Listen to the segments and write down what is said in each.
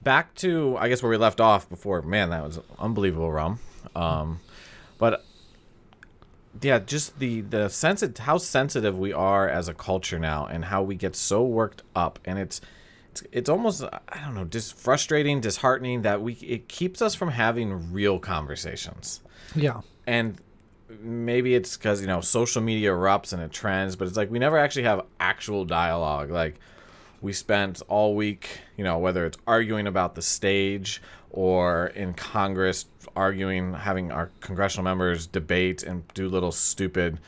back to, I guess, where we left off before. Man, that was unbelievable, Rum. But yeah, just the how sensitive we are as a culture now, and how we get so worked up, and it's almost, I don't know, just frustrating, disheartening that it keeps us from having real conversations. Yeah. And maybe it's because, social media erupts and it trends, but it's like we never actually have actual dialogue. Like, we spent all week, whether it's arguing about the stage or in Congress arguing, having our congressional members debate and do little stupid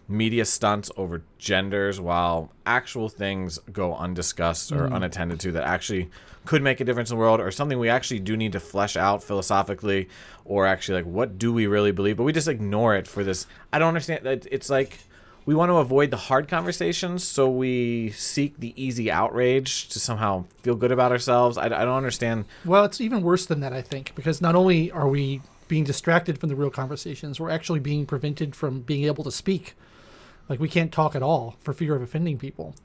media stunts over genders, while actual things go undiscussed or unattended to that actually could make a difference in the world, or something we actually do need to flesh out philosophically, or actually, like, what do we really believe? But we just ignore it for this. I don't understand. It's like we want to avoid the hard conversations, so we seek the easy outrage to somehow feel good about ourselves. I don't understand. Well, it's even worse than that, I think, because not only are we being distracted from the real conversations, we're actually being prevented from being able to speak. Like, we can't talk at all for fear of offending people.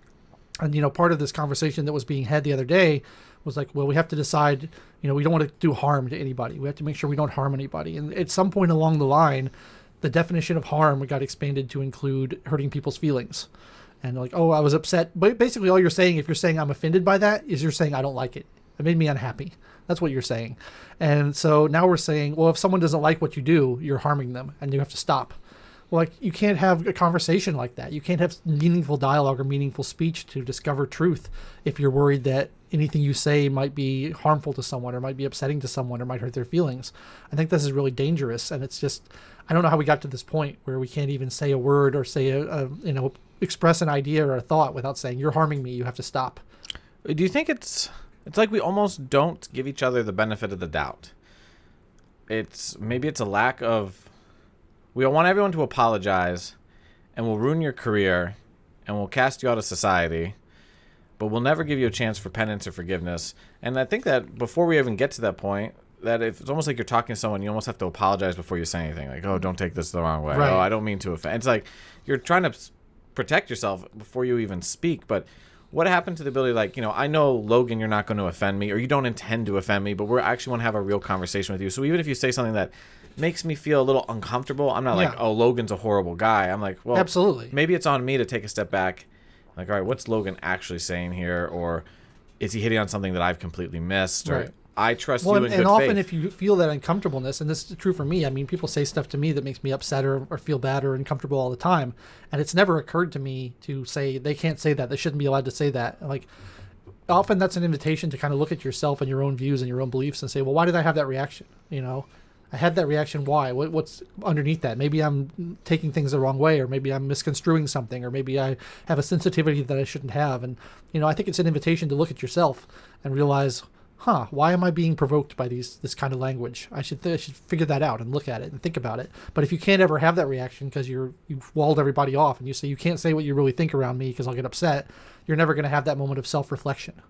And, part of this conversation that was being had the other day was like, well, we have to decide, we don't want to do harm to anybody. We have to make sure we don't harm anybody. And at some point along the line, the definition of harm got expanded to include hurting people's feelings. And like, oh, I was upset. But basically all you're saying, if you're saying I'm offended by that, is you're saying I don't like it. It made me unhappy. That's what you're saying. And so now we're saying, well, if someone doesn't like what you do, you're harming them and you have to stop. Well, like, you can't have a conversation like that. You can't have meaningful dialogue or meaningful speech to discover truth if you're worried that anything you say might be harmful to someone or might be upsetting to someone or might hurt their feelings. I think this is really dangerous. And it's just, I don't know how we got to this point where we can't even say a word or say express an idea or a thought without saying, you're harming me, you have to stop. Do you think it's like we almost don't give each other the benefit of the doubt? Maybe it's a lack of, we want everyone to apologize, and we'll ruin your career, and we'll cast you out of society, but we'll never give you a chance for penance or forgiveness. And I think that before we even get to that point, that if it's almost like you're talking to someone, you almost have to apologize before you say anything. Like, oh, don't take this the wrong way. Right. Oh, I don't mean to offend. It's like you're trying to protect yourself before you even speak. But what happened to the ability, like, I know, Logan, you're not going to offend me, or you don't intend to offend me, but we actually want to have a real conversation with you. So even if you say something that makes me feel a little uncomfortable, I'm not like, oh, Logan's a horrible guy. I'm like, well, absolutely. Maybe it's on me to take a step back. Like, all right, what's Logan actually saying here? Or is he hitting on something that I've completely missed? Or I trust you in good faith. And often if you feel that uncomfortableness, and this is true for me, I mean, people say stuff to me that makes me upset or feel bad or uncomfortable all the time. And it's never occurred to me to say, they can't say that. They shouldn't be allowed to say that. Like, often that's an invitation to kind of look at yourself and your own views and your own beliefs and say, well, why did I have that reaction? I had that reaction. Why? What's underneath that? Maybe I'm taking things the wrong way, or maybe I'm misconstruing something, or maybe I have a sensitivity that I shouldn't have. And, I think it's an invitation to look at yourself and realize, why am I being provoked by this kind of language? I should figure that out and look at it and think about it. But if you can't ever have that reaction because you've walled everybody off and you say, you can't say what you really think around me because I'll get upset, you're never going to have that moment of self-reflection.